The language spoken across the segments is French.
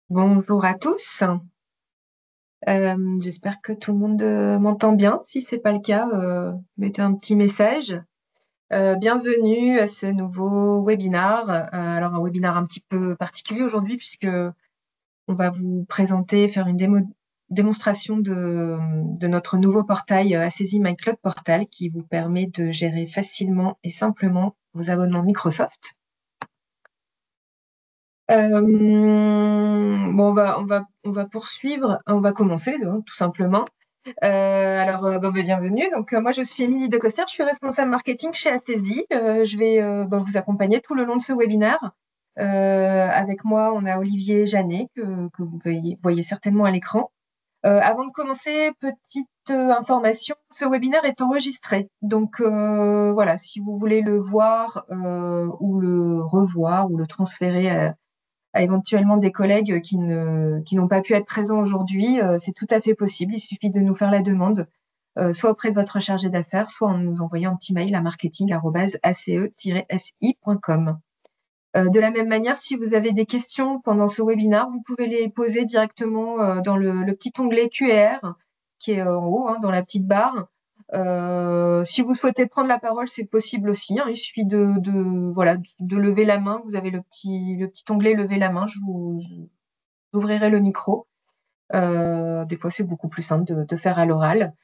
Bonjour à tous. J'espère que tout le monde m'entend bien. Si c'est pas le cas, mettez un petit message. Bienvenue à ce nouveau webinar. Alors un webinar un petit peu particulier aujourd'hui puisque on va vous présenter, faire une démonstration de notre nouveau portail Assezi My Cloud Portal qui vous permet de gérer facilement et simplement vos abonnements Microsoft. Bon, on va poursuivre. On va commencer, donc, tout simplement. Bienvenue. Donc, moi, je suis Émilie Decoster. Je suis responsable marketing chez Assezi. Je vais vous accompagner tout le long de ce webinaire. Avec moi, on a Olivier Janet, que vous voyez certainement à l'écran. Avant de commencer, petite information, ce webinaire est enregistré. Donc, voilà, si vous voulez le voir ou le revoir ou le transférer à éventuellement des collègues qui n'ont pas pu être présents aujourd'hui, c'est tout à fait possible. Il suffit de nous faire la demande, soit auprès de votre chargé d'affaires, soit en nous envoyant un petit mail à marketing@ace-si.com. De la même manière, si vous avez des questions pendant ce webinaire, vous pouvez les poser directement dans le petit onglet QR qui est en haut, dans la petite barre. Si vous souhaitez prendre la parole, c'est possible aussi. Il suffit de lever la main. Vous avez le petit onglet lever la main. Je vous ouvrirai le micro. Des fois, c'est beaucoup plus simple de faire à l'oral.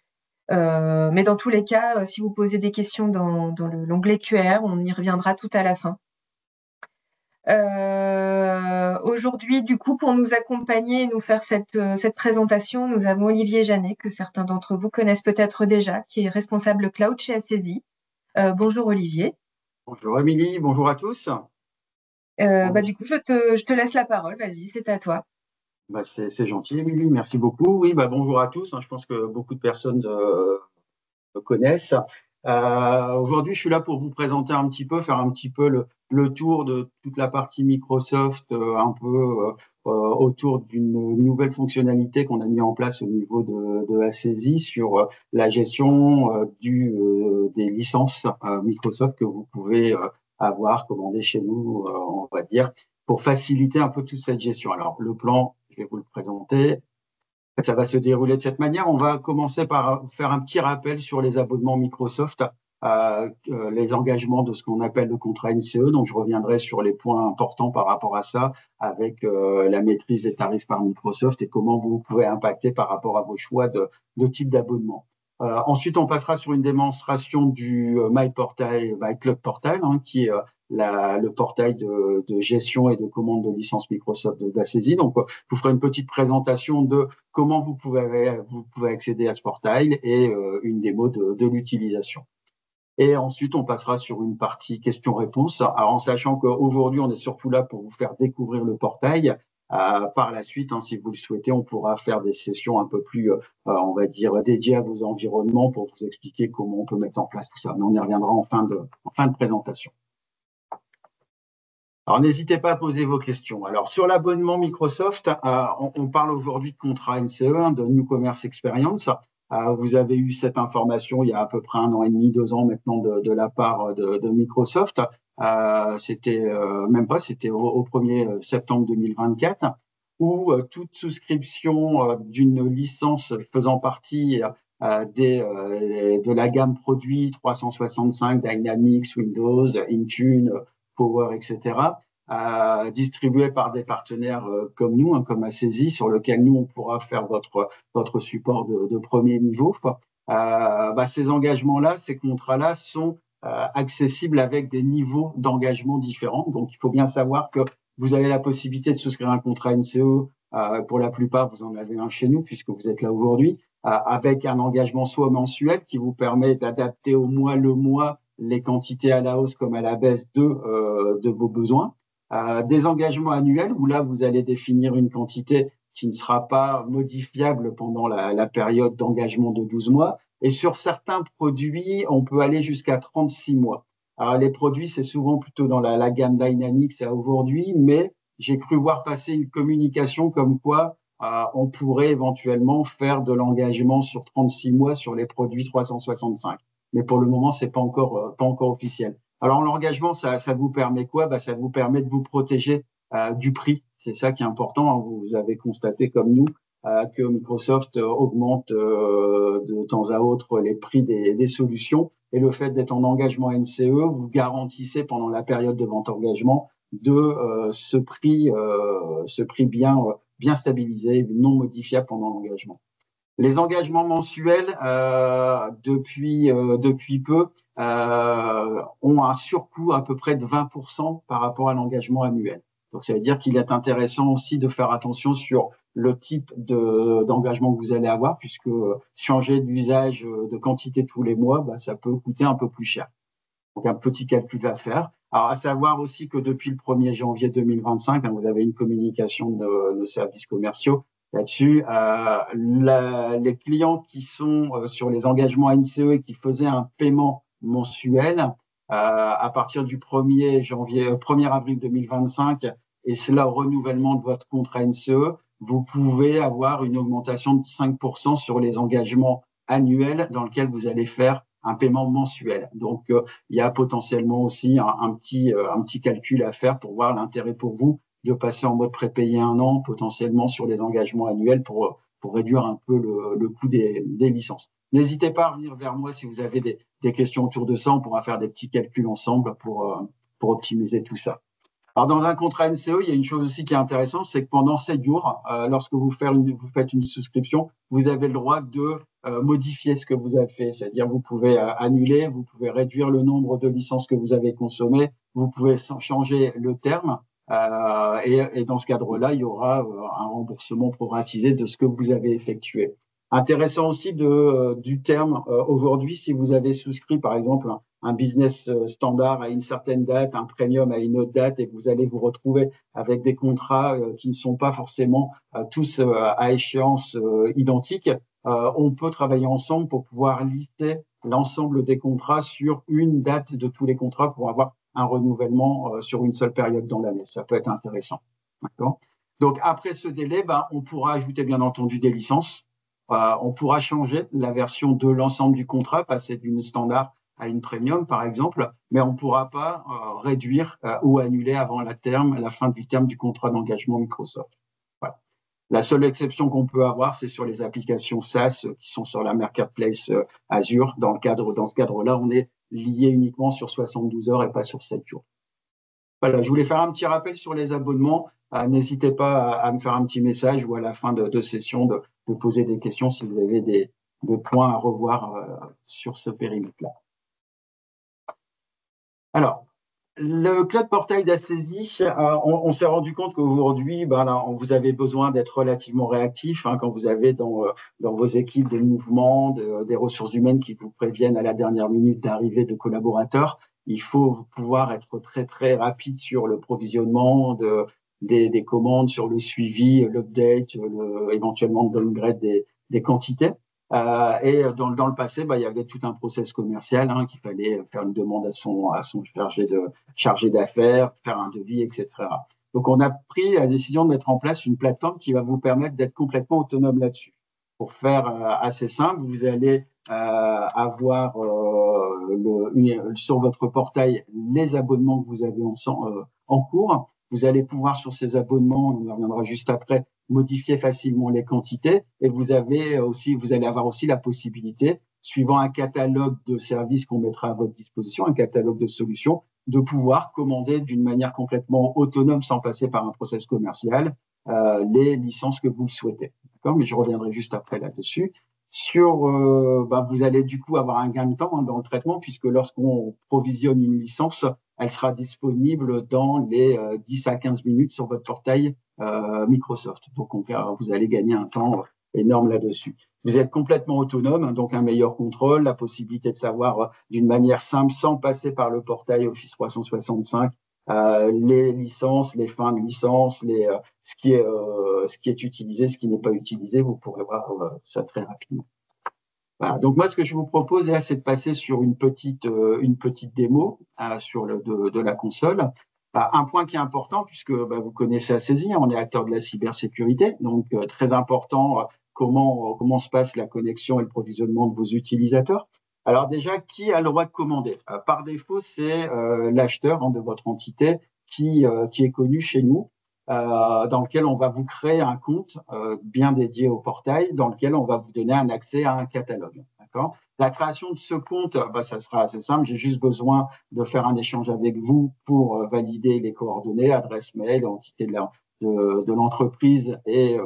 Mais dans tous les cas, si vous posez des questions dans l'onglet QR, on y reviendra tout à la fin. Aujourd'hui, du coup, pour nous accompagner et nous faire cette présentation, nous avons Olivier Janet, que certains d'entre vous connaissent peut-être déjà, qui est responsable cloud chez Assezi. Bonjour Olivier. Bonjour Émilie, bonjour à tous. Du coup, je te laisse la parole. Vas-y, c'est à toi. C'est gentil Émilie, merci beaucoup. Oui, bonjour à tous. Je pense que beaucoup de personnes me connaissent. Aujourd'hui, je suis là pour vous présenter un petit peu, faire un petit peu le tour de toute la partie Microsoft, un peu autour d'une nouvelle fonctionnalité qu'on a mis en place au niveau de la saisie sur la gestion des licences Microsoft que vous pouvez avoir commandées chez nous, on va dire, pour faciliter un peu toute cette gestion. Alors, le plan, je vais vous le présenter. Ça va se dérouler de cette manière. On va commencer par faire un petit rappel sur les abonnements Microsoft, les engagements de ce qu'on appelle le contrat NCE. Donc, je reviendrai sur les points importants par rapport à ça, avec la maîtrise des tarifs par Microsoft et comment vous pouvez impacter par rapport à vos choix de type d'abonnement. Ensuite, on passera sur une démonstration du My Club Portal, qui est le portail de gestion et de commande de licence Microsoft d'Assezi. Donc, je vous ferai une petite présentation de comment vous pouvez accéder à ce portail et une démo de l'utilisation. Et ensuite, on passera sur une partie questions-réponses. Alors, en sachant qu'aujourd'hui, on est surtout là pour vous faire découvrir le portail. Par la suite, si vous le souhaitez, on pourra faire des sessions un peu plus, on va dire, dédiées à vos environnements pour vous expliquer comment on peut mettre en place tout ça. Mais on y reviendra en fin de présentation. Alors, n'hésitez pas à poser vos questions. Alors, sur l'abonnement Microsoft, on parle aujourd'hui de contrat NCE, de New Commerce Experience. Vous avez eu cette information il y a à peu près 1 an et demi, 2 ans maintenant de la part de Microsoft. C'était même pas, c'était au 1er septembre 2024, où toute souscription d'une licence faisant partie de la gamme produit 365, Dynamics, Windows, Intune, Power, etc., distribué par des partenaires comme nous, comme Assezi, sur lequel nous, on pourra faire votre support de premier niveau. Ces engagements-là, ces contrats-là sont accessibles avec des niveaux d'engagement différents. Donc, il faut bien savoir que vous avez la possibilité de souscrire un contrat NCE. Pour la plupart, vous en avez un chez nous, puisque vous êtes là aujourd'hui, avec un engagement soit mensuel qui vous permet d'adapter au mois le mois les quantités à la hausse comme à la baisse de vos besoins. Des engagements annuels où là, vous allez définir une quantité qui ne sera pas modifiable pendant la période d'engagement de 12 mois. Et sur certains produits, on peut aller jusqu'à 36 mois. Alors, les produits, c'est souvent plutôt dans la gamme Dynamics aujourd'hui, mais j'ai cru voir passer une communication comme quoi on pourrait éventuellement faire de l'engagement sur 36 mois sur les produits 365. Mais pour le moment, c'est pas encore officiel. Alors, l'engagement, ça vous permet quoi? Ça vous permet de vous protéger du prix C'est ça qui est important. Vous avez constaté comme nous que Microsoft augmente de temps à autre les prix des solutions. Et le fait d'être en engagement NCE, vous garantissez pendant la période de vente engagement de ce prix bien stabilisé, non modifiable pendant l'engagement. Les engagements mensuels, depuis peu, ont un surcoût à peu près de 20% par rapport à l'engagement annuel. Donc, ça veut dire qu'il est intéressant aussi de faire attention sur le type d'engagement que vous allez avoir, puisque changer d'usage de quantité tous les mois, ça peut coûter un peu plus cher. Donc, un petit calcul à faire. Alors, à savoir aussi que depuis le 1er janvier 2025, vous avez une communication de nos services commerciaux là-dessus. Les clients qui sont sur les engagements NCE et qui faisaient un paiement mensuel à partir du 1er avril 2025, et cela au renouvellement de votre contrat NCE, vous pouvez avoir une augmentation de 5% sur les engagements annuels dans lesquels vous allez faire un paiement mensuel. Donc, il y a potentiellement aussi un petit calcul à faire pour voir l'intérêt pour vous de passer en mode prépayé 1 an, potentiellement sur les engagements annuels pour réduire un peu le coût des licences. N'hésitez pas à revenir vers moi si vous avez des questions autour de ça. On pourra faire des petits calculs ensemble pour optimiser tout ça. Alors, dans un contrat NCE, il y a une chose aussi qui est intéressante, c'est que pendant 7 jours, lorsque vous faites une souscription, vous avez le droit de modifier ce que vous avez fait. C'est-à-dire, vous pouvez annuler, vous pouvez réduire le nombre de licences que vous avez consommées, vous pouvez changer le terme. Et dans ce cadre-là, il y aura un remboursement proratisé de ce que vous avez effectué. Intéressant aussi du terme aujourd'hui, si vous avez souscrit par exemple un business standard à une certaine date, un premium à une autre date, et que vous allez vous retrouver avec des contrats qui ne sont pas forcément tous à échéance identique, on peut travailler ensemble pour pouvoir lister l'ensemble des contrats sur une date de tous les contrats pour avoir un renouvellement sur une seule période dans l'année. Ça peut être intéressant. D'accord ? Donc après ce délai, on pourra ajouter bien entendu des licences. On pourra changer la version de l'ensemble du contrat, passer d'une standard à une premium, par exemple, mais on ne pourra pas réduire ou annuler avant la fin du terme du contrat d'engagement Microsoft. Voilà. La seule exception qu'on peut avoir, c'est sur les applications SaaS qui sont sur la marketplace Azure. Dans ce cadre-là, on est lié uniquement sur 72 heures et pas sur 7 jours. Voilà, je voulais faire un petit rappel sur les abonnements. N'hésitez pas à me faire un petit message ou à la fin de session de poser des questions si vous avez des points à revoir sur ce périmètre-là. Alors, le cloud portail d'Assezi, on s'est rendu compte qu'aujourd'hui, vous avez besoin d'être relativement réactif quand vous avez dans vos équipes des mouvements, des ressources humaines qui vous préviennent à la dernière minute d'arrivée de collaborateurs. Il faut pouvoir être très, très rapide sur le provisionnement des commandes, sur le suivi, l'update, éventuellement le downgrade des quantités. Et dans le passé, il y avait tout un process commercial qu'il fallait faire une demande à son chargé d'affaires, faire un devis, etc. Donc, on a pris la décision de mettre en place une plateforme qui va vous permettre d'être complètement autonome là-dessus. Pour faire assez simple, vous allez avoir sur votre portail les abonnements que vous avez en cours. Vous allez pouvoir, sur ces abonnements, on y reviendra juste après, modifier facilement les quantités, et vous allez avoir aussi la possibilité, suivant un catalogue de services qu'on mettra à votre disposition, un catalogue de solutions, de pouvoir commander d'une manière complètement autonome sans passer par un process commercial les licences que vous le souhaitez. D'accord ? Mais je reviendrai juste après là-dessus. Vous allez du coup avoir un gain de temps dans le traitement, puisque lorsqu'on provisionne une licence, elle sera disponible dans les 10 à 15 minutes sur votre portail Microsoft. Donc, vous allez gagner un temps énorme là-dessus. Vous êtes complètement autonome, donc un meilleur contrôle, la possibilité de savoir d'une manière simple, sans passer par le portail Office 365, les licences, les fins de licence, ce qui est utilisé, ce qui n'est pas utilisé. Vous pourrez voir ça très rapidement. Voilà. Donc moi, ce que je vous propose là, c'est de passer sur une petite démo de la console. Un point qui est important, puisque vous connaissez Assiezi, on est acteur de la cybersécurité, donc très important comment se passe la connexion et le provisionnement de vos utilisateurs. Alors déjà, qui a le droit de commander ? Par défaut, c'est l'acheteur de votre entité qui est connu chez nous. dans lequel on va vous créer un compte bien dédié au portail, dans lequel on va vous donner un accès à un catalogue. D'accord ? La création de ce compte, ça sera assez simple. J'ai juste besoin de faire un échange avec vous pour valider les coordonnées, adresse mail, entité de l'entreprise et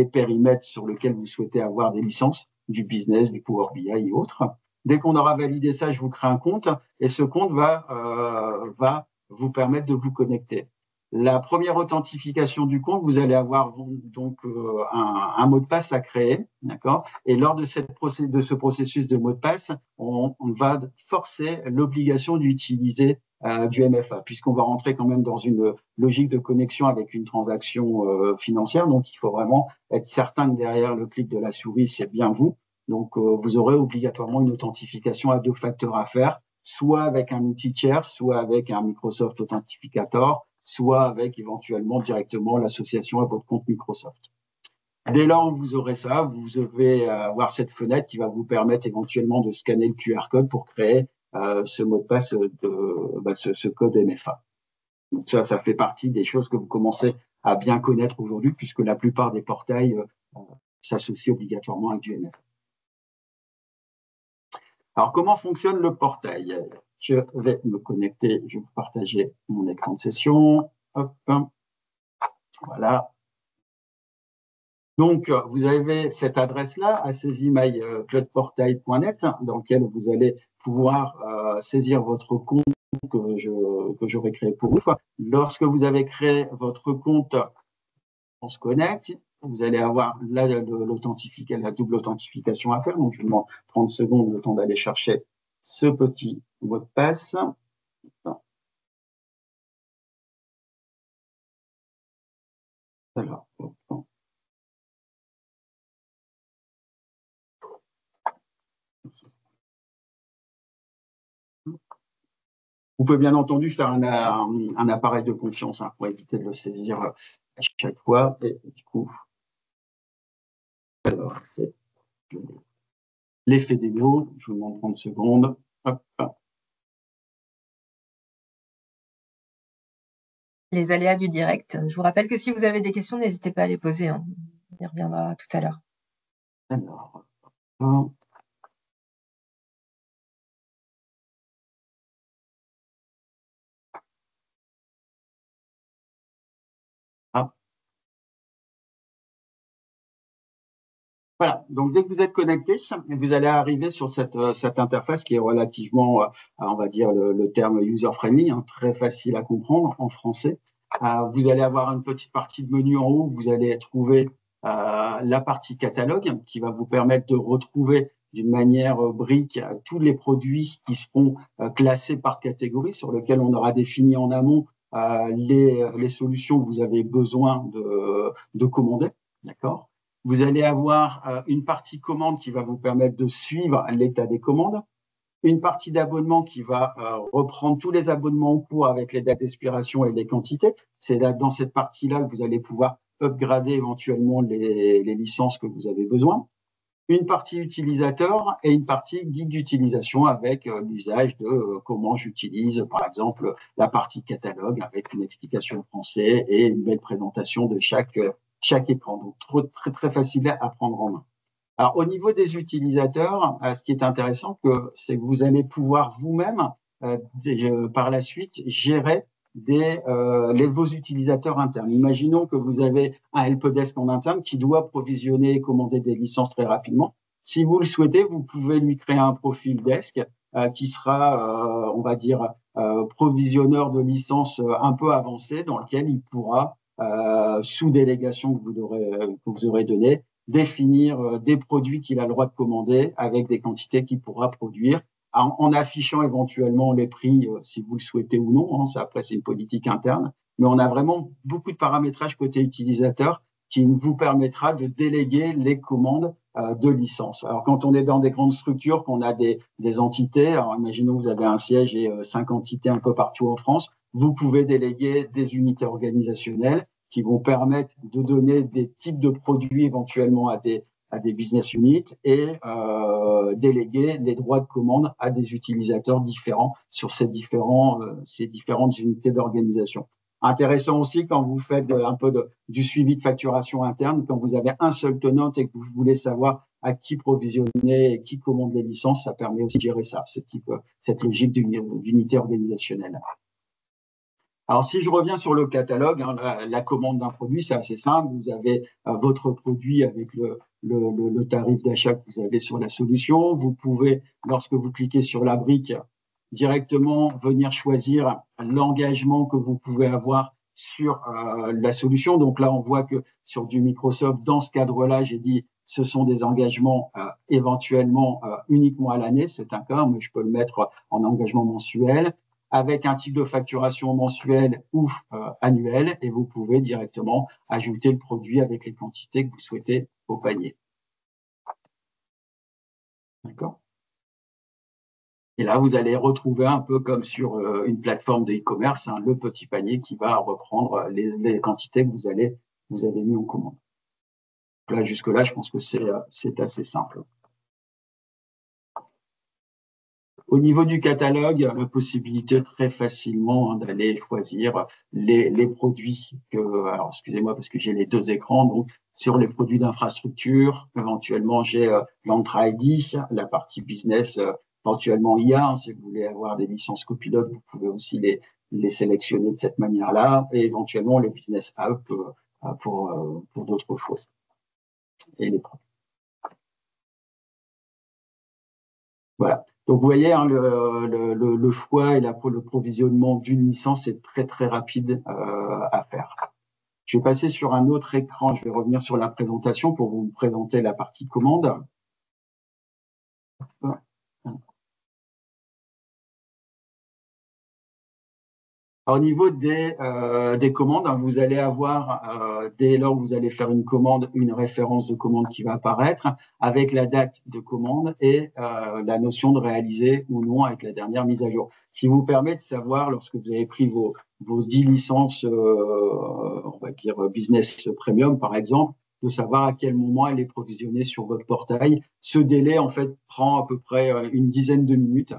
périmètre sur lequel vous souhaitez avoir des licences, du business, du Power BI et autres. Dès qu'on aura validé ça, je vous crée un compte et ce compte va vous permettre de vous connecter. La première authentification du compte, vous allez avoir donc un mot de passe à créer, d'accord ? Et lors de ce processus de mot de passe, on va forcer l'obligation d'utiliser du MFA, puisqu'on va rentrer quand même dans une logique de connexion avec une transaction financière. Donc, il faut vraiment être certain que derrière le clic de la souris, c'est bien vous. Donc, vous aurez obligatoirement une authentification à 2 facteurs à faire, soit avec un outil tiers, soit avec un Microsoft Authentificator, soit avec éventuellement directement l'association à votre compte Microsoft. Dès lors où vous aurez ça, vous devez avoir cette fenêtre qui va vous permettre éventuellement de scanner le QR code pour créer ce mot de passe, ce code MFA. Donc ça fait partie des choses que vous commencez à bien connaître aujourd'hui, puisque la plupart des portails s'associent obligatoirement avec du MFA. Alors, comment fonctionne le portail ? Je vais me connecter, je vais vous partager mon écran de session. Hop, voilà. Donc, vous avez cette adresse-là, acessimycloudportail.net, dans lequel vous allez pouvoir saisir votre compte que j'aurai créé pour vous. Lorsque vous avez créé votre compte, on se connecte. Vous allez avoir là la double authentification à faire. Donc, je vais demander 30 secondes le temps d'aller chercher ce petit mot de passe. Alors, vous pouvez bien entendu faire un appareil de confiance pour éviter de le saisir à chaque fois. Et du coup, alors, c'est l'effet démo. Je vous demande 30 secondes. Hop. Les aléas du direct. Je vous rappelle que si vous avez des questions, n'hésitez pas à les poser. Hein. On y reviendra tout à l'heure. Alors, voilà, donc dès que vous êtes connecté, vous allez arriver sur cette interface qui est relativement, on va dire le terme user-friendly, très facile à comprendre en français. Vous allez avoir une petite partie de menu en haut, vous allez trouver la partie catalogue qui va vous permettre de retrouver d'une manière brique tous les produits qui seront classés par catégorie, sur lesquels on aura défini en amont les solutions que vous avez besoin de commander, d'accord ? Vous allez avoir une partie commande qui va vous permettre de suivre l'état des commandes, une partie d'abonnement qui va reprendre tous les abonnements en cours avec les dates d'expiration et les quantités. C'est là, dans cette partie-là que vous allez pouvoir upgrader éventuellement les licences que vous avez besoin. Une partie utilisateur et une partie guide d'utilisation avec l'usage de comment j'utilise, par exemple, la partie catalogue avec une explication en français et une belle présentation de chaque écran. Donc, très, très facile à prendre en main. Alors, au niveau des utilisateurs, ce qui est intéressant, c'est que vous allez pouvoir vous-même, par la suite, gérer vos utilisateurs internes. Imaginons que vous avez un helpdesk en interne qui doit provisionner et commander des licences très rapidement. Si vous le souhaitez, vous pouvez lui créer un profil desk qui sera, on va dire, provisionneur de licences un peu avancé, dans lequel il pourra, sous délégation que vous aurez donnée, définir des produits qu'il a le droit de commander avec des quantités qu'il pourra produire en affichant éventuellement les prix si vous le souhaitez ou non. Ça, après, c'est une politique interne. Mais on a vraiment beaucoup de paramétrage côté utilisateur qui vous permettra de déléguer les commandes de licence. Alors, quand on est dans des grandes structures, qu'on a des entités, alors imaginons que vous avez un siège et 5 entités un peu partout en France, vous pouvez déléguer des unités organisationnelles qui vont permettre de donner des types de produits éventuellement à des business units et déléguer les droits de commande à des utilisateurs différents sur ces différentes unités d'organisation. Intéressant aussi quand vous faites un peu du suivi de facturation interne, quand vous avez un seul tenant et que vous voulez savoir à qui provisionner et qui commande les licences, ça permet aussi de gérer ça, cette logique d'unité organisationnelle. Alors, si je reviens sur le catalogue, hein, la commande d'un produit, c'est assez simple. Vous avez votre produit avec le tarif d'achat que vous avez sur la solution. Vous pouvez, lorsque vous cliquez sur la brique, directement venir choisir l'engagement que vous pouvez avoir sur la solution. Donc là, on voit que sur du Microsoft, dans ce cadre-là, j'ai dit ce sont des engagements éventuellement uniquement à l'année. C'est un cas, mais je peux le mettre en engagement mensuel avec un type de facturation mensuelle ou annuelle, et vous pouvez directement ajouter le produit avec les quantités que vous souhaitez au panier. D'accord ? Et là, vous allez retrouver un peu comme sur une plateforme de e-commerce, hein, le petit panier qui va reprendre les quantités que vous avez mis en commande. Là, jusque-là, je pense que c'est assez simple. Au niveau du catalogue, la possibilité très facilement d'aller choisir les produits alors excusez-moi parce que j'ai les deux écrans, donc sur les produits d'infrastructure, éventuellement j'ai l'Entra ID, la partie business, éventuellement IA, hein, si vous voulez avoir des licences copilotes, vous pouvez aussi les sélectionner de cette manière-là, et éventuellement les business apps pour d'autres choses. Et les produits. Voilà. Donc, vous voyez, hein, le choix et le provisionnement d'une licence est très, très rapide à faire. Je vais passer sur un autre écran. Je vais revenir sur la présentation pour vous présenter la partie commande. Au niveau des commandes, vous allez avoir, dès lors que vous allez faire une commande, une référence de commande qui va apparaître avec la date de commande et la notion de réaliser ou non avec la dernière mise à jour. Ce qui vous permet de savoir, lorsque vous avez pris vos 10 licences, on va dire business premium par exemple, de savoir à quel moment elle est provisionnée sur votre portail. Ce délai, en fait, prend à peu près une dizaine de minutes.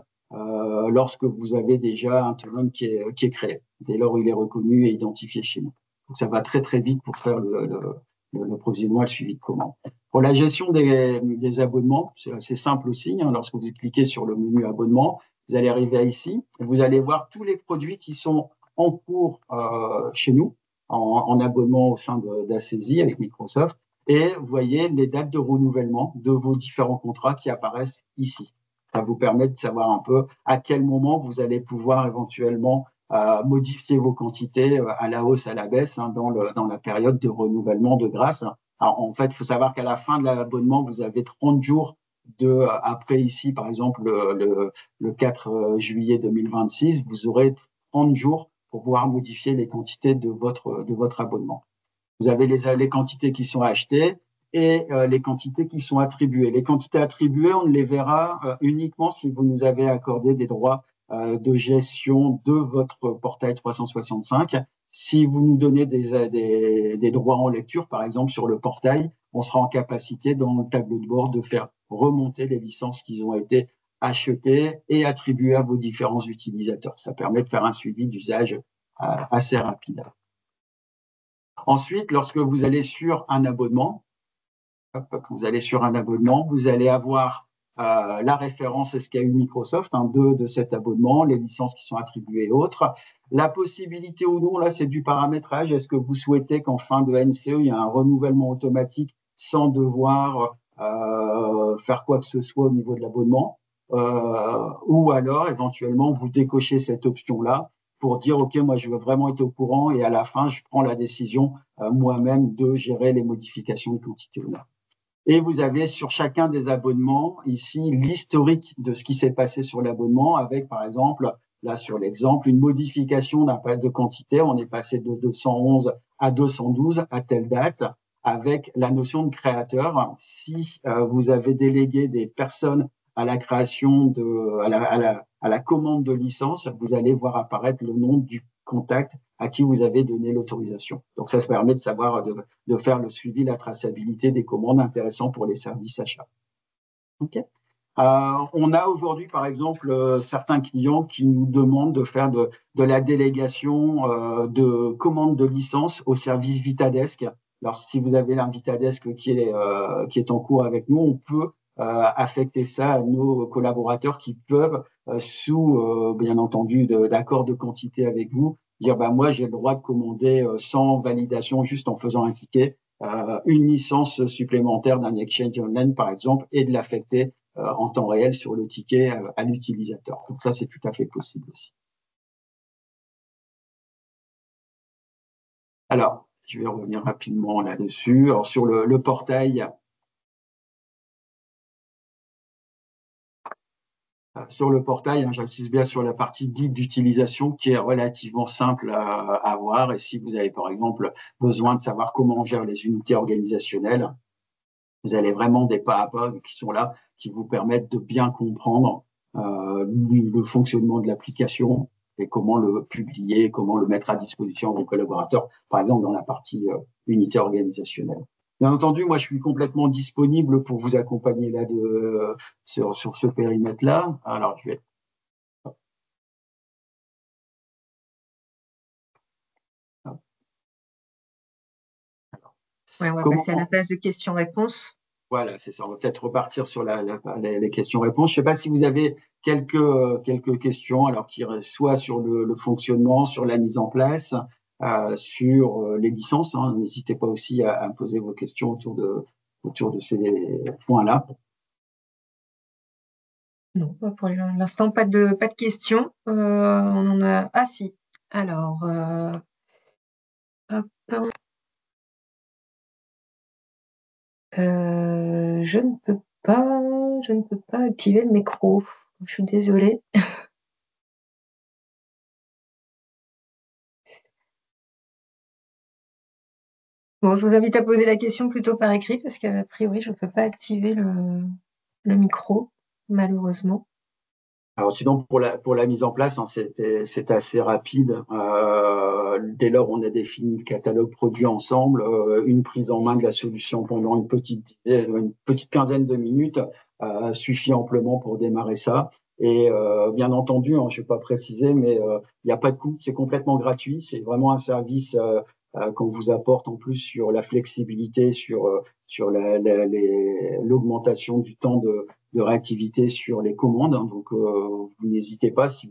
Lorsque vous avez déjà un tenant qui est créé, dès lors il est reconnu et identifié chez nous. Donc ça va très très vite pour faire le provisionnement et le suivi de commande. Pour la gestion des abonnements, c'est assez simple aussi. Hein, lorsque vous cliquez sur le menu abonnement, vous allez arriver ici, vous allez voir tous les produits qui sont en cours chez nous, en abonnement au sein d'Assezi avec Microsoft, et vous voyez les dates de renouvellement de vos différents contrats qui apparaissent ici. Ça vous permet de savoir un peu à quel moment vous allez pouvoir éventuellement modifier vos quantités à la hausse, à la baisse, hein, dans la période de renouvellement de grâce. Alors, en fait, il faut savoir qu'à la fin de l'abonnement, vous avez 30 jours après ici, par exemple, le 4 juillet 2026, vous aurez 30 jours pour pouvoir modifier les quantités de votre abonnement. Vous avez les quantités qui sont achetées et les quantités qui sont attribuées. Les quantités attribuées, on les verra uniquement si vous nous avez accordé des droits de gestion de votre portail 365. Si vous nous donnez des droits en lecture, par exemple sur le portail, on sera en capacité dans le tableau de bord de faire remonter les licences qui ont été achetées et attribuées à vos différents utilisateurs. Ça permet de faire un suivi d'usage assez rapide. Ensuite, lorsque vous allez sur un abonnement, vous allez avoir la référence SKU Microsoft, de cet abonnement, les licences qui sont attribuées et autres. La possibilité ou non, là, c'est du paramétrage. Est-ce que vous souhaitez qu'en fin de NCE, il y ait un renouvellement automatique sans devoir faire quoi que ce soit au niveau de l'abonnement ou alors, éventuellement, vous décochez cette option-là pour dire, OK, moi, je veux vraiment être au courant et à la fin, je prends la décision moi-même de gérer les modifications de quantité. Et vous avez sur chacun des abonnements ici l'historique de ce qui s'est passé sur l'abonnement avec, par exemple, là sur l'exemple, une modification de quantité. On est passé de 211 à 212 à telle date avec la notion de créateur. Si vous avez délégué des personnes à la création à la commande de licence, vous allez voir apparaître le nom du contact à qui vous avez donné l'autorisation. Donc, ça permet de savoir, de faire le suivi, la traçabilité des commandes intéressantes pour les services achats. OK. On a aujourd'hui, par exemple, certains clients qui nous demandent de faire de la délégation de commandes de licence au service Vitadesk. Alors, si vous avez un Vitadesk qui est en cours avec nous, on peut affecter ça à nos collaborateurs qui peuvent, bien entendu, d'accord de quantité avec vous, dire bah, moi, j'ai le droit de commander sans validation, juste en faisant un ticket, une licence supplémentaire d'un Exchange Online, par exemple, et de l'affecter en temps réel sur le ticket à l'utilisateur. Donc ça, c'est tout à fait possible aussi. Alors, je vais revenir rapidement là-dessus. Alors, sur le portail, j'insiste bien sur la partie guide d'utilisation qui est relativement simple à voir. Et si vous avez, par exemple, besoin de savoir comment on gère les unités organisationnelles, vous avez vraiment des pas à pas qui sont là, qui vous permettent de bien comprendre le fonctionnement de l'application et comment le publier, comment le mettre à disposition des collaborateurs, par exemple dans la partie unité organisationnelle. Bien entendu, moi, je suis complètement disponible pour vous accompagner là sur ce périmètre-là. Alors, je vais. Ouais, on va passer à la phase de questions-réponses. Voilà, c'est ça. On va peut-être repartir sur les questions-réponses. Je ne sais pas si vous avez quelques questions, alors qui soit sur le fonctionnement, sur la mise en place, sur les licences. Hein. N'hésitez pas aussi à me poser vos questions autour de ces points-là. Non, pour l'instant, pas de questions. On en a. Ah si. Alors, hop. Je ne peux pas activer le micro. Je suis désolée. Bon, je vous invite à poser la question plutôt par écrit parce qu'a priori, je ne peux pas activer le micro, malheureusement. Alors sinon, pour la mise en place, hein, c'était assez rapide. Dès lors, on a défini le catalogue produit ensemble, une prise en main de la solution pendant une petite quinzaine de minutes suffit amplement pour démarrer ça. Et bien entendu, hein, je ne vais pas préciser, mais il n'y a pas de coût, c'est complètement gratuit. C'est vraiment un service qu'on vous apporte en plus sur la flexibilité, sur l'augmentation du temps de réactivité sur les commandes. Donc, vous n'hésitez pas si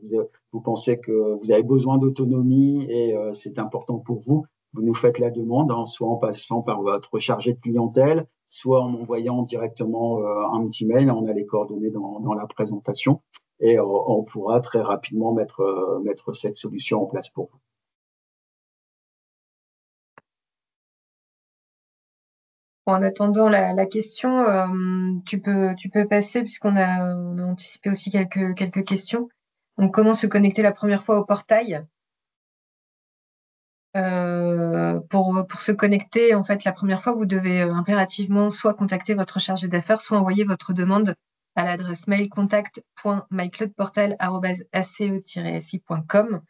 vous pensez que vous avez besoin d'autonomie et c'est important pour vous. Vous nous faites la demande, hein, soit en passant par votre chargé de clientèle, soit en envoyant directement un petit mail. On a les coordonnées dans la présentation et on pourra très rapidement mettre cette solution en place pour vous. En attendant la question, tu peux passer puisqu'on a anticipé aussi quelques questions. Donc, comment se connecter la première fois au portail? Pour se connecter, en fait, la première fois, vous devez impérativement soit contacter votre chargé d'affaires, soit envoyer votre demande à l'adresse mail contact.mycloudportal@ace-si.com.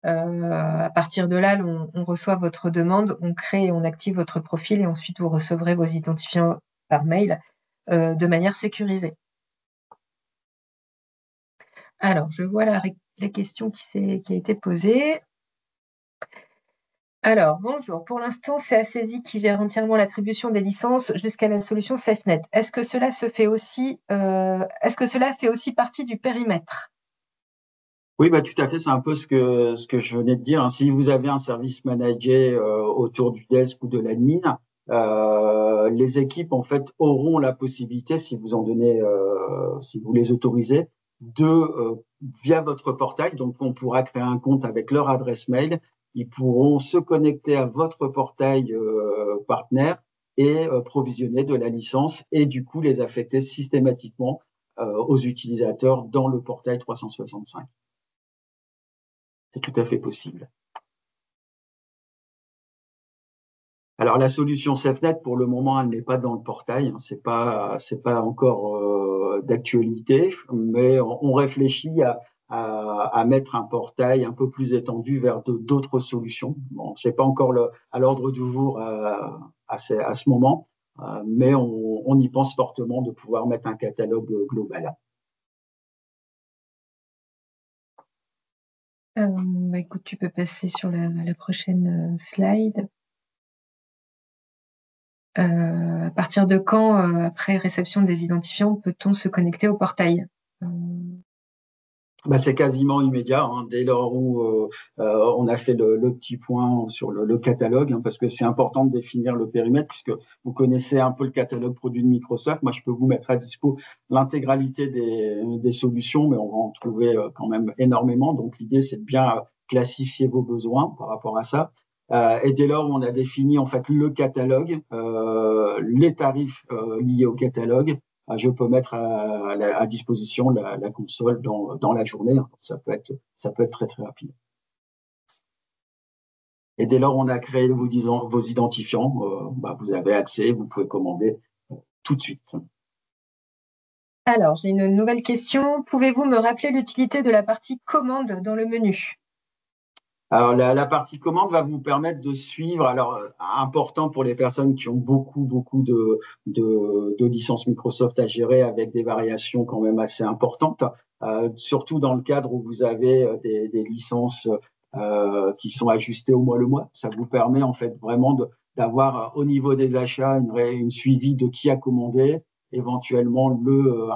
À partir de là, on reçoit votre demande, on crée et on active votre profil et ensuite vous recevrez vos identifiants par mail de manière sécurisée. Alors, je vois la question qui a été posée. Alors, bonjour. Pour l'instant, c'est Acesi qui gère entièrement l'attribution des licences jusqu'à la solution SafeNet. Est-ce que cela fait aussi partie du périmètre? Oui, bah, tout à fait. C'est un peu ce que je venais de dire. Hein. Si vous avez un service managé autour du desk ou de l'admin, les équipes en fait auront la possibilité, si vous en donnez, si vous les autorisez, via votre portail. Donc, on pourra créer un compte avec leur adresse mail. Ils pourront se connecter à votre portail partenaire et provisionner de la licence et du coup les affecter systématiquement aux utilisateurs dans le portail 365. C'est tout à fait possible. Alors la solution SafeNet, pour le moment, elle n'est pas dans le portail. Hein, c'est pas encore d'actualité, mais on réfléchit à mettre un portail un peu plus étendu vers d'autres solutions. Bon, c'est pas encore à l'ordre du jour à ce moment, mais on y pense fortement de pouvoir mettre un catalogue global. Écoute, tu peux passer sur la prochaine slide. À partir de quand, après réception des identifiants, peut-on se connecter au portail? C'est quasiment immédiat, hein, dès lors où on a fait le petit point sur le catalogue, hein, parce que c'est important de définir le périmètre, puisque vous connaissez un peu le catalogue produit de Microsoft. Moi, je peux vous mettre à dispo l'intégralité des solutions, mais on va en trouver quand même énormément. Donc, l'idée, c'est de bien classifier vos besoins par rapport à ça. Et dès lors où on a défini en fait le catalogue, les tarifs liés au catalogue, je peux mettre à disposition la console dans la journée. Ça peut être très, très rapide. Et dès lors, on a créé vos identifiants, vous avez accès, vous pouvez commander tout de suite. Alors, j'ai une nouvelle question. Pouvez-vous me rappeler l'utilité de la partie commande dans le menu? Alors, la partie commande va vous permettre de suivre, alors important pour les personnes qui ont beaucoup de licences Microsoft à gérer avec des variations quand même assez importantes, surtout dans le cadre où vous avez des licences qui sont ajustées au mois le mois. Ça vous permet en fait vraiment d'avoir au niveau des achats une suivi de qui a commandé, éventuellement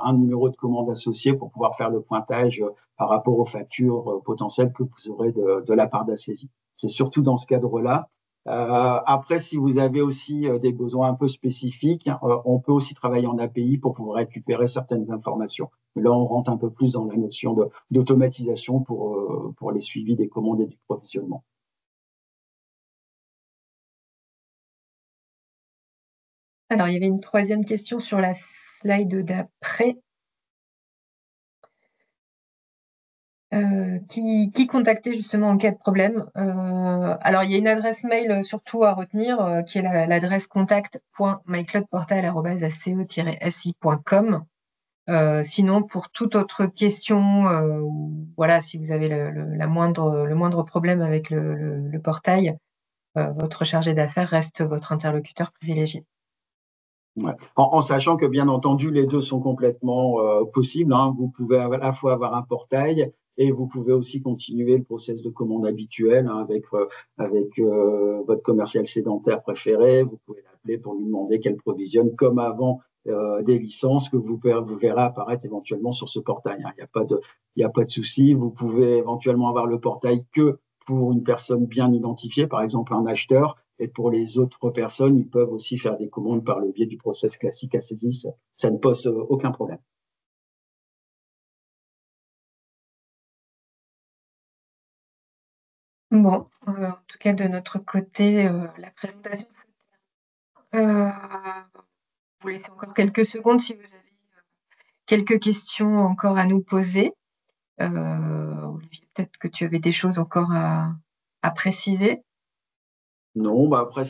un numéro de commande associé pour pouvoir faire le pointage par rapport aux factures potentielles que vous aurez de la part d'Assezi. C'est surtout dans ce cadre-là. Après, si vous avez aussi des besoins un peu spécifiques, on peut aussi travailler en API pour pouvoir récupérer certaines informations. Mais là, on rentre un peu plus dans la notion d'automatisation pour les suivis des commandes et du provisionnement. Alors, il y avait une troisième question sur la slide d'après. Qui contacter justement en cas de problème? Alors, il y a une adresse mail surtout à retenir, qui est l'adresse contact.mycloudportal@ace-si.com. Sinon, pour toute autre question, voilà, si vous avez le moindre problème avec le portail, votre chargé d'affaires reste votre interlocuteur privilégié. Ouais. En sachant que, bien entendu, les deux sont complètement possibles, hein. Vous pouvez à la fois avoir un portail et vous pouvez aussi continuer le process de commande habituel, hein, avec votre commercial sédentaire préféré. Vous pouvez l'appeler pour lui demander qu'elle provisionne comme avant des licences que vous verrez apparaître éventuellement sur ce portail, hein. Il n'y a pas de souci. Vous pouvez éventuellement avoir le portail que pour une personne bien identifiée, par exemple un acheteur. Et pour les autres personnes, ils peuvent aussi faire des commandes par le biais du process classique Acsys. Ça ne pose aucun problème. Bon, en tout cas, de notre côté, la présentation. Vous laissez encore quelques secondes si vous avez quelques questions encore à nous poser. Olivier, peut-être que tu avais des choses encore à préciser. Non, après,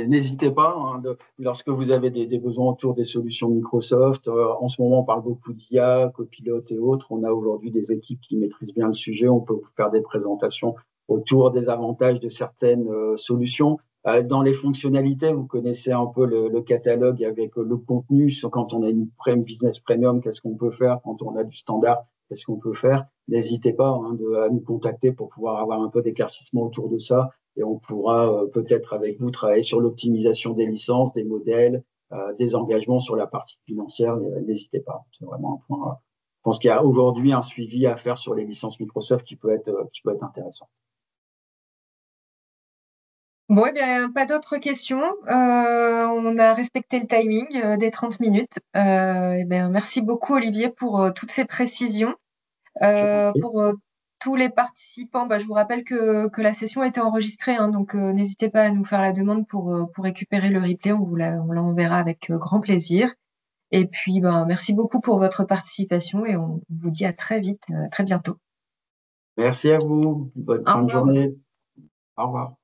n'hésitez pas, hein, lorsque vous avez des besoins autour des solutions Microsoft. En ce moment, on parle beaucoup d'IA, copilote et autres. On a aujourd'hui des équipes qui maîtrisent bien le sujet. On peut vous faire des présentations autour des avantages de certaines solutions. Dans les fonctionnalités, vous connaissez un peu le catalogue avec le contenu. Quand on a une business premium, qu'est-ce qu'on peut faire? Quand on a du standard, qu'est-ce qu'on peut faire? N'hésitez pas, hein, à nous contacter pour pouvoir avoir un peu d'éclaircissement autour de ça. Et on pourra peut-être avec vous travailler sur l'optimisation des licences, des modèles, des engagements sur la partie financière. N'hésitez pas. C'est vraiment un point. Je pense qu'il y a aujourd'hui un suivi à faire sur les licences Microsoft qui peut être intéressant. Bon, eh bien, pas d'autres questions. On a respecté le timing des 30 minutes. Eh bien, merci beaucoup, Olivier, pour toutes ces précisions. Pour tous les participants, je vous rappelle que la session a été enregistrée, hein, donc n'hésitez pas à nous faire la demande pour récupérer le replay. On l'enverra avec grand plaisir. Et puis, merci beaucoup pour votre participation et on vous dit à très vite, très bientôt. Merci à vous. Bonne fin de journée. Au revoir.